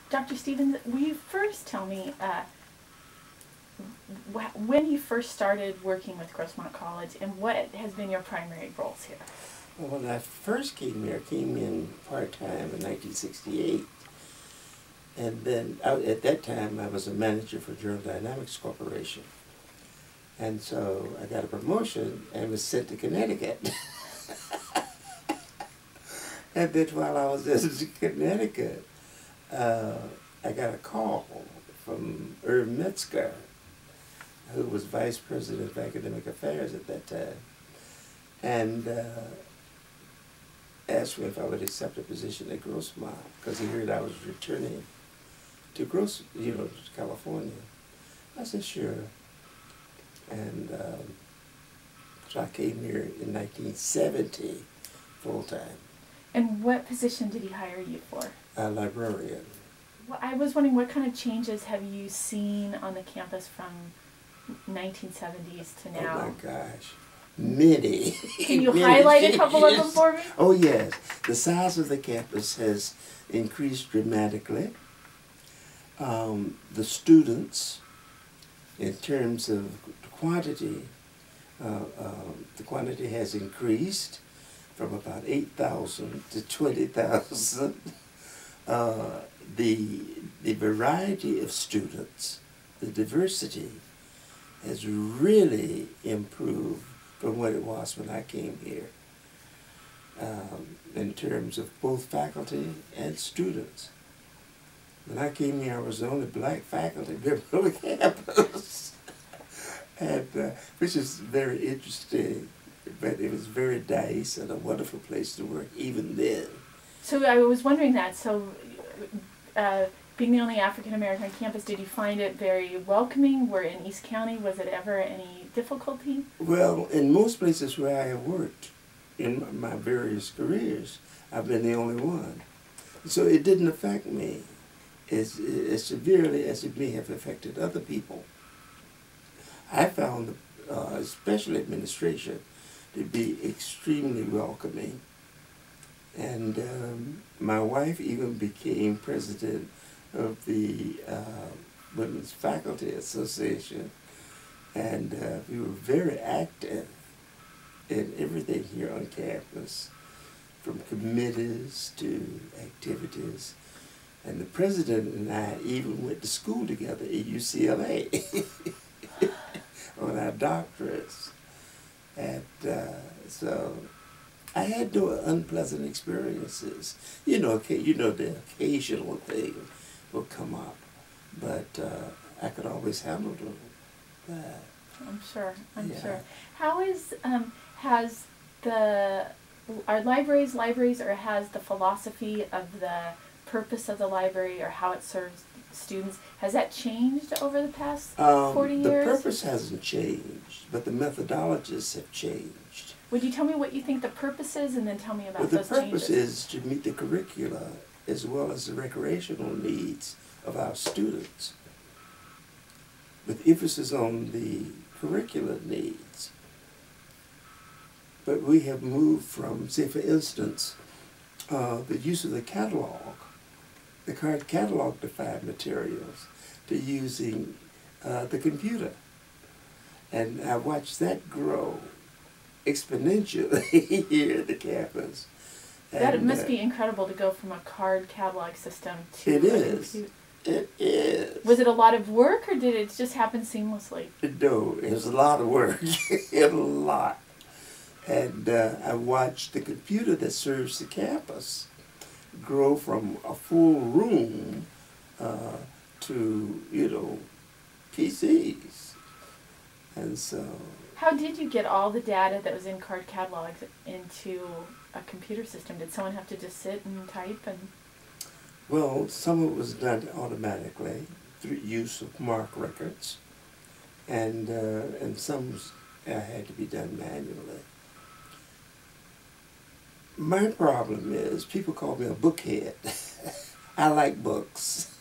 Dr. Stevens, will you first tell me when you first started working with Grossmont College and what has been your primary roles here? Well, when I first came here, I came in part-time in 1968. And then at that time, I was a manager for General Dynamics Corporation. And so I got a promotion and was sent to Connecticut. And then while I was in Connecticut, I got a call from Irv Metzger, who was Vice President of Academic Affairs at that time, and asked me if I would accept a position at Grossmont, because he heard I was returning to to California. I said, sure. And so I came here in 1970, full-time. And what position did he hire you for? A librarian. Well, I was wondering, what kind of changes have you seen on the campus from 1970s to now? Oh my gosh, many. Can you many highlight changes. a couple of them for me? Oh yes, the size of the campus has increased dramatically. The students, in terms of quantity, the quantity has increased from about 8,000 to 20,000. The variety of students, the diversity, has really improved from what it was when I came here, in terms of both faculty and students. When I came here, I was the only black faculty member on the campus, and, which is very interesting, but it was very nice and a wonderful place to work even then. So I was wondering that, so being the only African-American campus, did you find it very welcoming? Were in East County, was it ever any difficulty? Well, in most places where I have worked in my various careers, I've been the only one. So it didn't affect me as severely as it may have affected other people. I found, especially administration, to be extremely welcoming. And my wife even became president of the Women's Faculty Association, and we were very active in everything here on campus, from committees to activities. And the president and I even went to school together at UCLA on our doctorates. And so I had no unpleasant experiences. You know, the occasional thing will come up, but I could always handle them. I'm sure. I'm Yeah. sure. How is are libraries, or has the philosophy of the purpose of the library or how it serves students, has that changed over the past 40 years? The purpose hasn't changed, but the methodologies have changed. Would you tell me what you think the purpose is, and then tell me about Well, those changes? the purpose is to meet the curricula as well as the recreational needs of our students, with emphasis on the curricular needs. But we have moved from, say for instance, the use of the catalog, the card catalog defined materials, to using the computer. And I watched that grow exponentially here at the campus. That And, must be incredible to go from a card catalog system to it a is. computer. It is. Was it a lot of work, or did it just happen seamlessly? No, it was a lot of work, a lot. And I watched the computer that serves the campus grow from a full room to, PCs. And so... How did you get all the data that was in card catalogs into a computer system? Did someone have to just sit and type and... Well, some of it was done automatically through use of MARC records, and some had to be done manually. My problem is people call me a bookhead. I like books,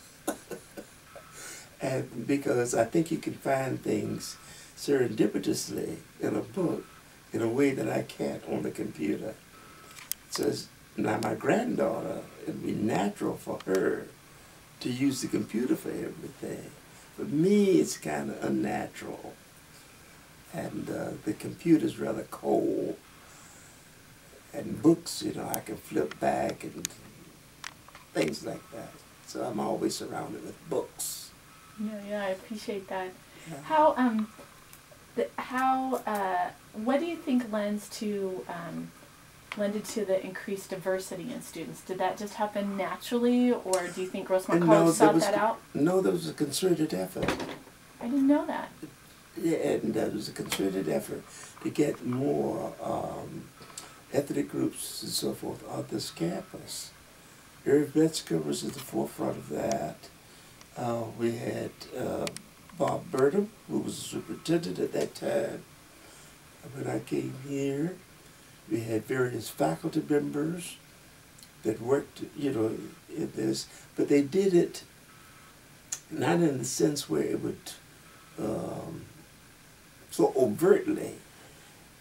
and because I think you can find things serendipitously in a book in a way that I can't on the computer. So now my granddaughter, it'd be natural for her to use the computer for everything. For me, it's kind of unnatural. And the computer's rather cold. And books, you know, I can flip back and things like that. So I'm always surrounded with books. Yeah, I appreciate that. Yeah. What do you think lended to the increased diversity in students? Did that just happen naturally, or do you think Grossmont College sought that out? No, there was a concerted effort. I didn't know that. Yeah, and there was a concerted effort to get more ethnic groups and so forth on this campus. Irv Metzger was at the forefront of that. We had Bob Burnham, who was the superintendent at that time when I came here. We had various faculty members that worked, you know, in this, but they did it not in the sense where it would so overtly.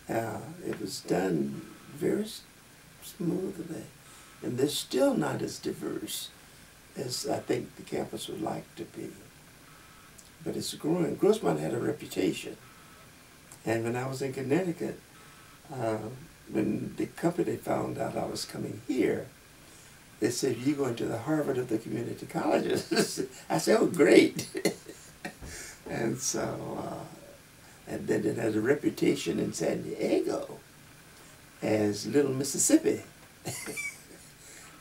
It was done very smoothly, and they're still not as diverse as I think the campus would like to be. But it's growing. Grossmont had a reputation, and when I was in Connecticut, when the company found out I was coming here, they said, "You're going to the Harvard of the community colleges." I said, "Oh, great." And so, and then it had a reputation in San Diego as Little Mississippi.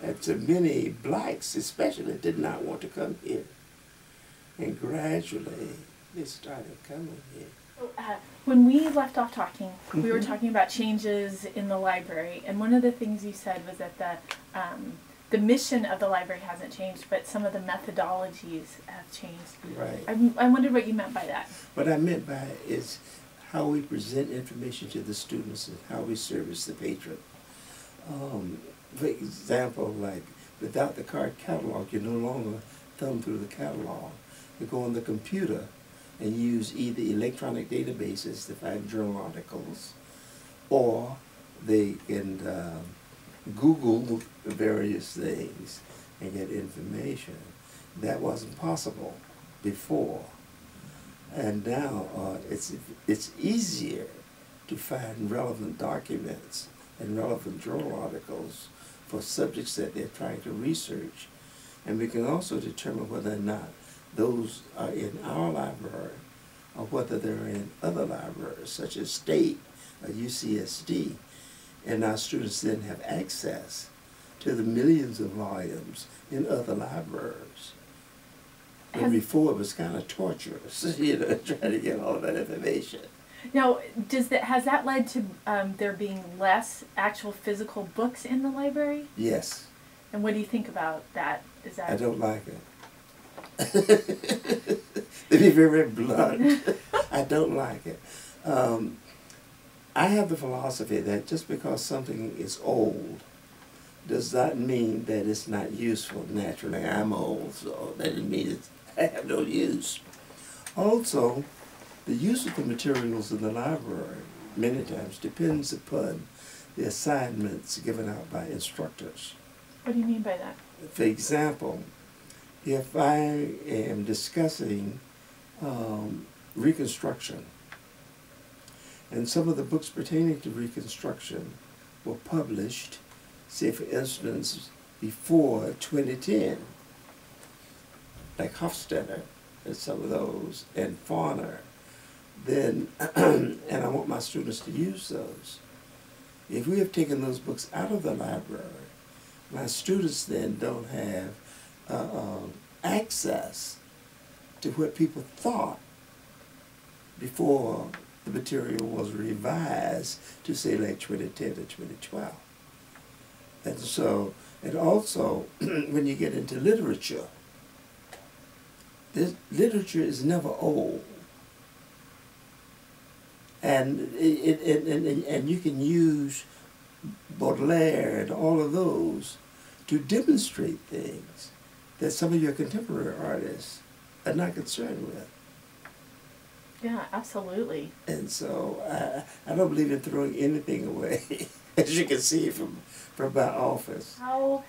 And so many blacks especially did not want to come here. And gradually they started coming here. When we left off talking, we were talking about changes in the library, and one of the things you said was that the mission of the library hasn't changed, but some of the methodologies have changed. Right. I wondered what you meant by that. What I meant by it is how we present information to the students and how we service the patron. For example, like without the card catalog, you no longer thumb through the catalog. You go on the computer and use either electronic databases to find journal articles, or they can Google various things and get information. That wasn't possible before. And now it's easier to find relevant documents and relevant journal articles for subjects that they're trying to research. And we can also determine whether or not those are in our library or whether they're in other libraries, such as State or UCSD. And our students then have access to the millions of volumes in other libraries. And before it was kind of torturous, you know, trying to get all that information. Now, has that led to there being less actual physical books in the library? Yes. And what do you think about that? I don't like it. To be very blunt, I don't like it. I have the philosophy that just because something is old does not mean that it's not useful. Naturally, I'm old, so that doesn't mean I have no use. Also, the use of the materials in the library many times depends upon the assignments given out by instructors. What do you mean by that? For example, if I am discussing Reconstruction, and some of the books pertaining to Reconstruction were published, say for instance, before 2010, like Hofstadter and some of those, and Fauner, then, and I want my students to use those. If we have taken those books out of the library, my students then don't have access to what people thought before the material was revised to say like 2010 to 2012. And so, and also when you get into literature, literature is never old. And and you can use Baudelaire and all of those to demonstrate things that some of your contemporary artists are not concerned with. Yeah, absolutely. And so I don't believe in throwing anything away, as you can see from my office. How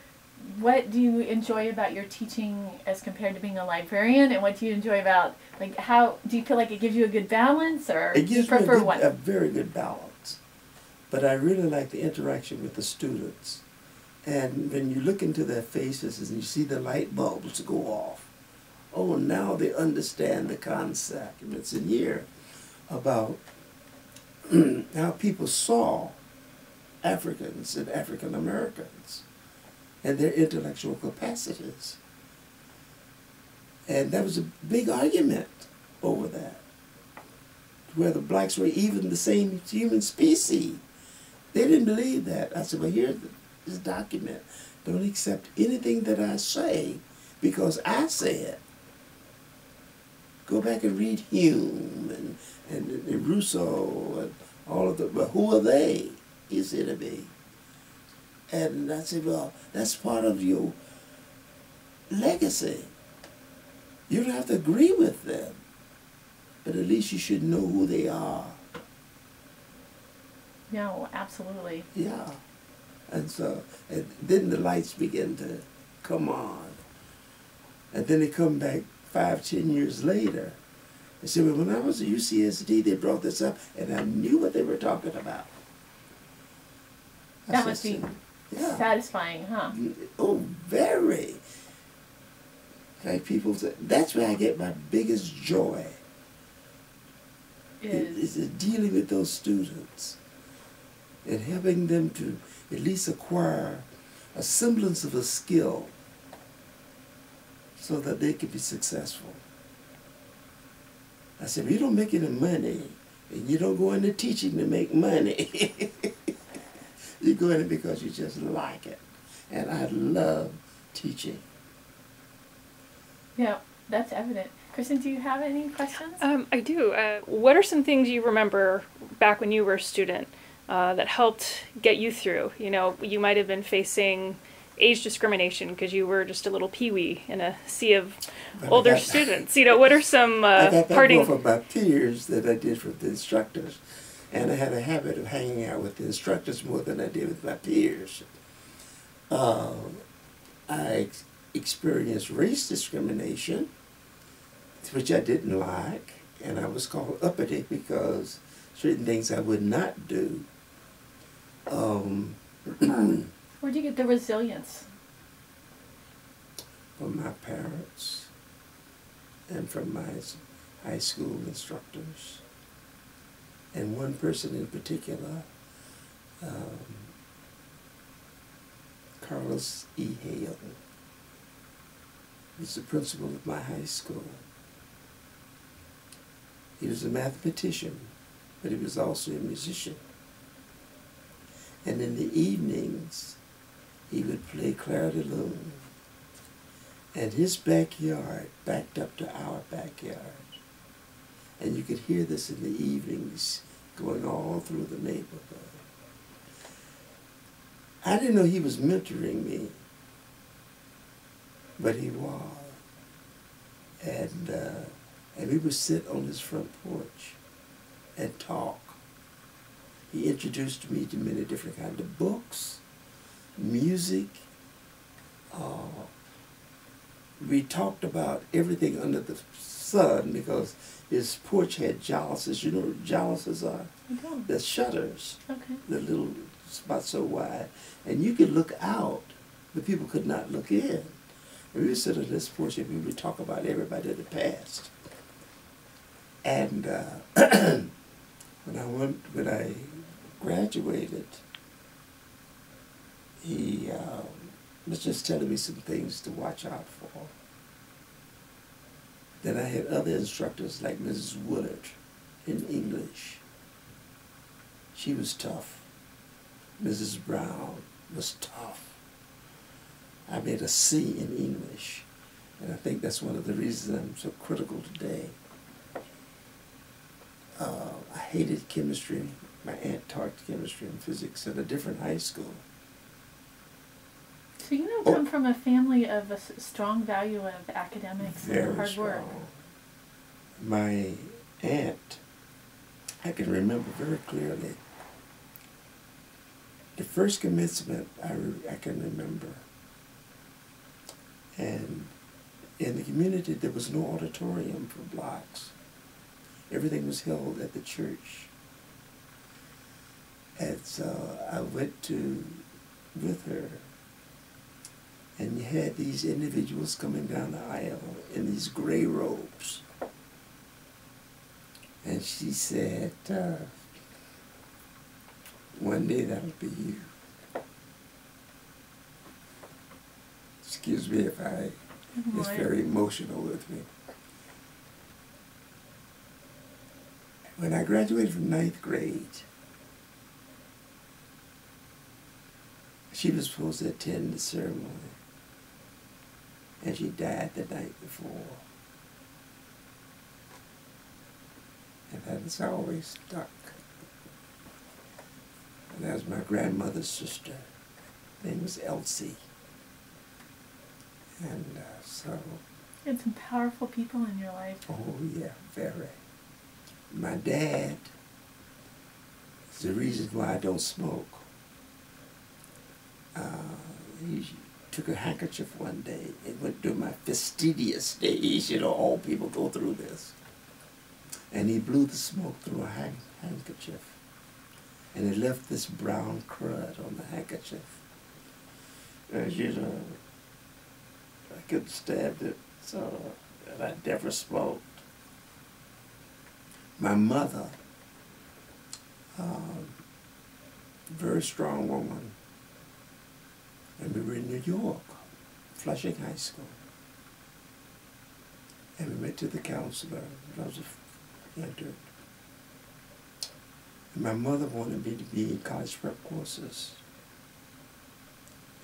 what do you enjoy about your teaching as compared to being a librarian, and what do you enjoy about, like, how do you feel like it gives you a good balance, or It do you gives me prefer one? a very good balance. But I really like the interaction with the students. And when you look into their faces and you see the light bulbs go off, oh, now they understand the concept. And it's in here about how people saw Africans and African Americans and their intellectual capacities. And there was a big argument over that, where the blacks were even the same human species. They didn't believe that. I said, well, here's this document. Don't accept anything that I say because I say it. Go back and read Hume and Rousseau and all of the, but who are they? He said to me. And I said, well, that's part of your legacy. You don't have to agree with them, but at least you should know who they are. No, absolutely. Yeah. And so, and then the lights begin to come on. And then they come back 5, 10 years later. They said, well, when I was at UCSD, they brought this up, and I knew what they were talking about. That must be satisfying, huh? Oh, very. Like people say, that's where I get my biggest joy. Is dealing with those students and helping them to at least acquire a semblance of a skill so that they can be successful. I said, well, you don't make any money, and you don't go into teaching to make money. You go in it because you just like it. And I love teaching. Yeah, that's evident. Kristen, do you have any questions? I do. What are some things you remember back when you were a student that helped get you through? You know, you might have been facing age discrimination because you were just a little peewee in a sea of older students. You know, what are some I got that parting... more from my peers than I did from the instructors. And I had a habit of hanging out with the instructors more than I did with my peers. I experienced race discrimination, which I didn't like, and I was called uppity because certain things I would not do. Where'd you get the resilience? From my parents and from my high school instructors. And one person in particular, Carlos E. Hale, was the principal of my high school. He was a mathematician, but he was also a musician. And in the evenings, he would play Clair de Lune. And his backyard backed up to our backyard. And you could hear this in the evenings going all through the neighborhood. I didn't know he was mentoring me, but he was. And we would sit on his front porch and talk. He introduced me to many different kinds of books, music. We talked about everything under the sun because his porch had jalousies. You know what jalousies are? Okay. The shutters. Okay. The little spot so wide. And you could look out, but people could not look in. And we would sit on this porch and we would talk about everybody in the past. And when I graduated, he was just telling me some things to watch out for. Then I had other instructors like Mrs. Woodard in English. She was tough. Mrs. Brown was tough. I made a C in English, and I think that's one of the reasons I'm so critical today. I hated chemistry. My aunt taught chemistry and physics at a different high school. So you know, come from a family of a strong value of academics and hard strong work. My aunt, I can remember very clearly. The first commencement I can remember, And in the community, there was no auditorium for blocks. Everything was held at the church. And so I went with her, and you had these individuals coming down the aisle in these gray robes. And she said, one day that'll be you. Excuse me if it's very emotional with me. When I graduated from 9th grade, she was supposed to attend the ceremony, and she died the night before. And that has always stuck. And that was my grandmother's sister. Her name was Elsie. And so... You had some powerful people in your life. Oh, yeah, very. My dad is the reason why I don't smoke. He took a handkerchief one day. It went during my fastidious days. You know, all people go through this. And he blew the smoke through a handkerchief. And it left this brown crud on the handkerchief. As you know, I couldn't stand it, so and I never smoked. My mother, very strong woman, and we were in New York, Flushing High School. And we went to the counselor. I was entered. And my mother wanted me to be in college prep courses.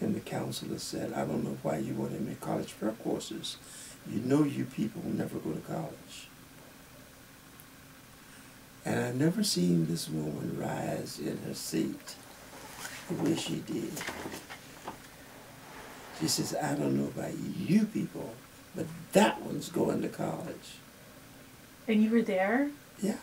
And the counselor said, I don't know why you wanted me in college prep courses. You know you people will never go to college. And I've never seen this woman rise in her seat the way she did. She says, I don't know about you people, but that one's going to college. And you were there? Yeah.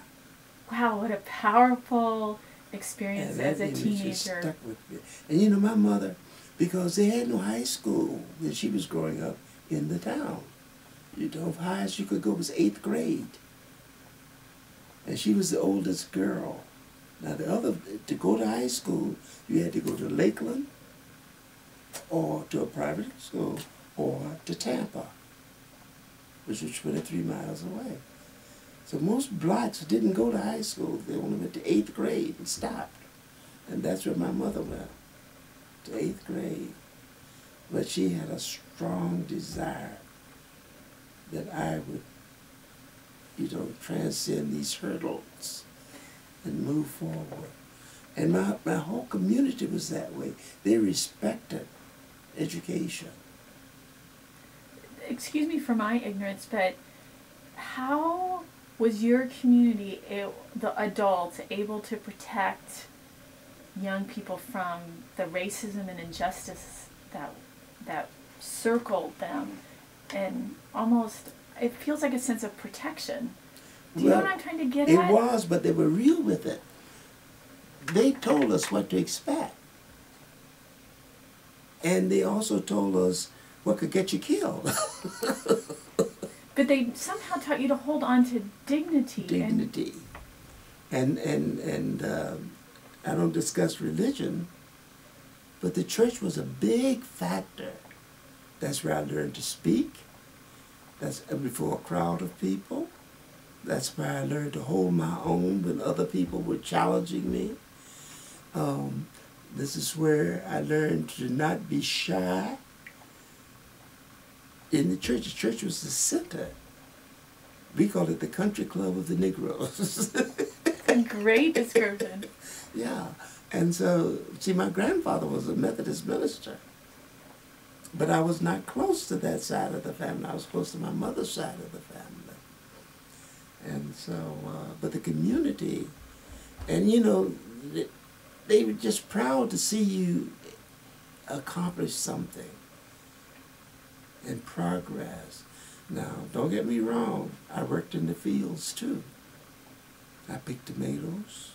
Wow, what a powerful experience as a teenager. Just stuck with me. And you know, my mother, because they had no high school when she was growing up in the town. You know, highest you could go was 8th grade. And she was the oldest girl. Now to go to high school, you had to go to Lakeland, or to a private school, or to Tampa, which was 23 miles away. So most blacks didn't go to high school. They only went to 8th grade and stopped. And that's where my mother went, to 8th grade. But she had a strong desire that I would, transcend these hurdles and move forward. And my whole community was that way. They respected education. Excuse me for my ignorance, but how was your community, the adults, able to protect young people from the racism and injustice that circled them, and almost, it feels like a sense of protection. Do you know what I'm trying to get at? It was, but they were real with it. They told us what to expect. And they also told us what could get you killed. But they somehow taught you to hold on to dignity. Dignity. And I don't discuss religion, but the church was a big factor. That's where I learned to speak. That's before a crowd of people. That's where I learned to hold my own when other people were challenging me. This is where I learned to not be shy. In the church was the center. We call it the country club of the Negroes. A great description. Yeah. And so, see, my grandfather was a Methodist minister. But I was not close to that side of the family. I was close to my mother's side of the family. And so, but the community, and they were just proud to see you accomplish something and progress. Now, don't get me wrong, I worked in the fields too. I picked tomatoes,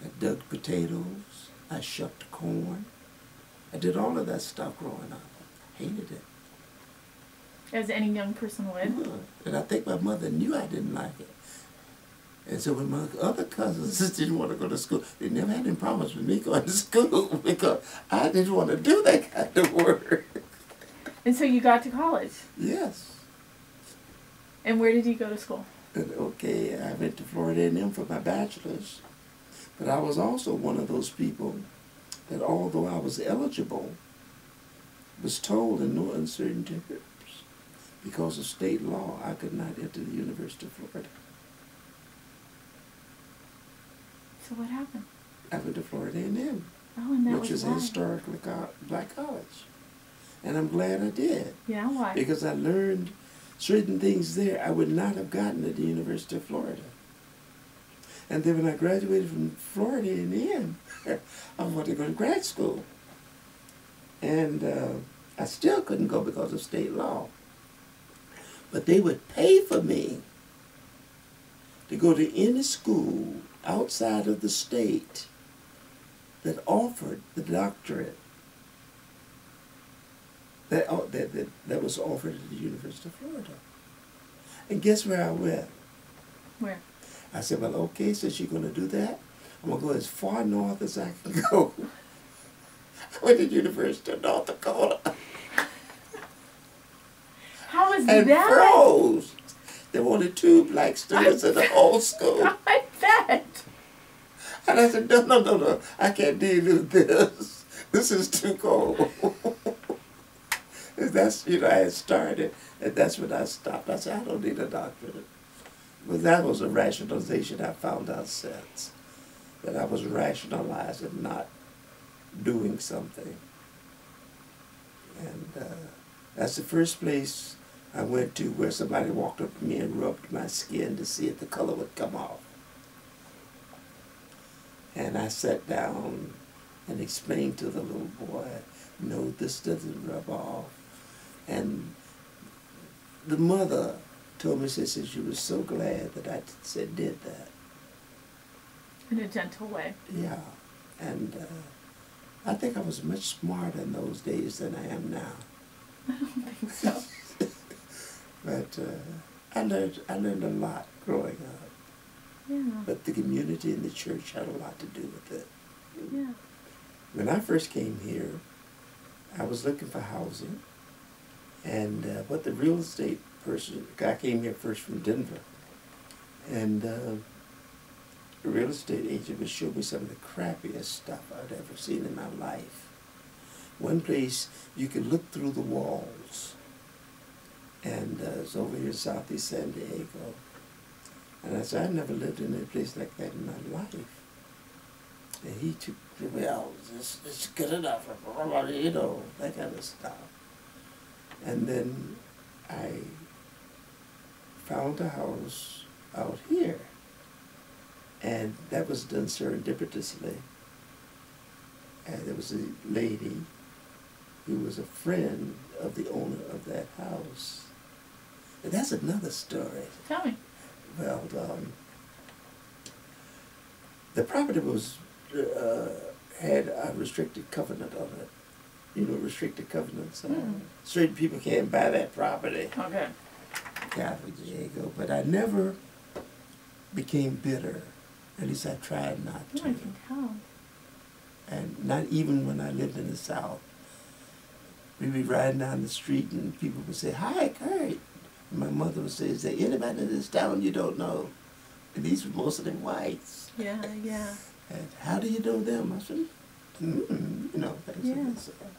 I dug potatoes, I shucked corn. I did all of that stuff growing up. Hated it. As any young person would. And I think my mother knew I didn't like it. And so when my other cousins didn't want to go to school, they never had any problems with me going to school because I didn't want to do that kind of work. And so you got to college? Yes. And where did you go to school? And okay, I went to Florida A&M for my bachelor's. But I was also one of those people that although I was eligible, was told in no uncertain terms, because of state law, I could not enter the University of Florida. So what happened? I went to Florida A&M, Oh, and that which was is a why. historically black college. And I'm glad I did. Yeah, why? Because I learned certain things there I would not have gotten at the University of Florida. And then when I graduated from Florida A&M, I wanted to go to grad school. And I still couldn't go because of state law. But they would pay for me to go to any school outside of the state that offered the doctorate that was offered at the University of Florida. And guess where I went? Where? I said, well, okay, since you're going to do that, I'm going to go as far north as I can go. I went to the University of North Dakota. How was And that? froze. There were only 2 black students in the whole school. I bet. And I said, no, I can't deal with this. This is too cold. And that's, I had started, and that's when I stopped. I said, I don't need a doctorate. But that was a rationalization I found out since, that I was rationalizing not doing something. And that's the first place I went to where somebody walked up to me and rubbed my skin to see if the color would come off. And I sat down and explained to the little boy, no, this doesn't rub off. And the mother told me, she said she was so glad that I did that. In a gentle way. Yeah. And I think I was much smarter in those days than I am now. I don't think so. But I learned a lot growing up. Yeah. But the community and the church had a lot to do with it. Yeah. When I first came here, I was looking for housing. And what the real estate person, I came here first from Denver. And the real estate agent would show me some of the crappiest stuff I'd ever seen in my life. One place, you could look through the walls. And it's over here in southeast San Diego. And I said, I've never lived in a place like that in my life. And he took, well, it's good enough, you know, that kind of stuff. And then I found a house out here. And that was done serendipitously. And there was a lady who was a friend of the owner of that house. And that's another story. Tell me. Well, the property was had a restricted covenant on it. You know, restricted covenants. Certain people can't buy that property. Okay. Catholic Diego, but I never became bitter. At least I tried not Oh, to. I can tell. And not even when I lived in the South. We'd be riding down the street and people would say, "Hi, Kurt." And my mother would say, "Is there anybody in this town you don't know?" And these were most of them whites. Yeah, yeah. And how do you know them? I said, you know, things like that.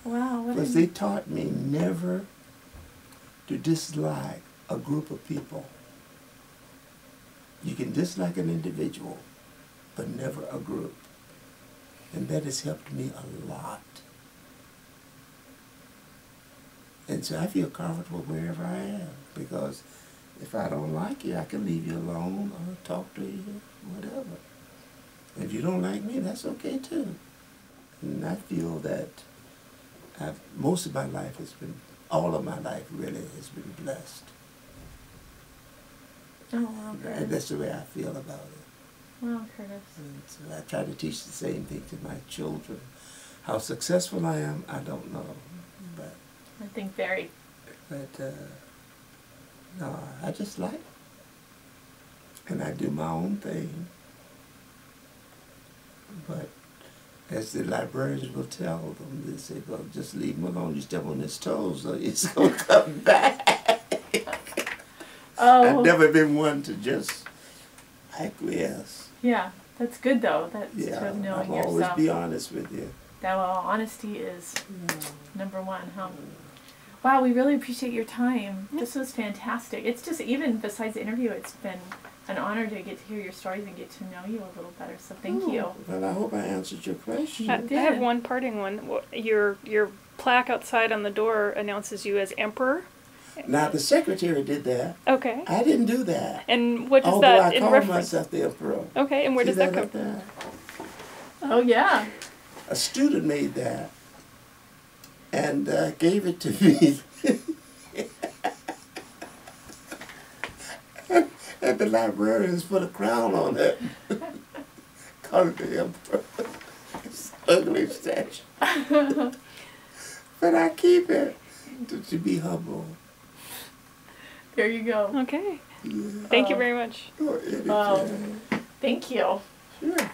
Wow. What Because they taught me never to dislike a group of people. You can dislike an individual, but never a group. And that has helped me a lot. And so I feel comfortable wherever I am, because if I don't like you, I can leave you alone or talk to you, whatever. If you don't like me, that's okay too. And I feel that most of my life has been, all of my life really has been blessed. Oh, wow, Curtis. And that's the way I feel about it. Wow, Curtis. And so I try to teach the same thing to my children. How successful I am, I don't know. But I think very. But no, I just like it. And I do my own thing. But as the librarians will tell them, they say, well, just leave him alone. You step on his toes, so he's going to come back. Oh. I've never been one to just acquiesce. Yeah, that's good though. That's Yeah, sort of knowing I'll yourself. always be honest with you. That well, honesty is number one, huh? Wow, we really appreciate your time. This was fantastic. It's just, even besides the interview, it's been an honor to get to hear your stories and get to know you a little better. So thank you. Well, I hope I answered your question. I have one parting one. Your plaque outside on the door announces you as emperor. Now, the secretary did that. Okay. I didn't do that. And what does Although that I in call reference? myself the emperor. Okay, and where See does that come up from? there? Oh yeah. A student made that and gave it to me. And the librarians put a crown on it. Called it the emperor. It's an ugly statue. But I keep it to be humble. There you go. Okay. Yeah. Thank you very much. Oh, anytime. Thank you. Sure.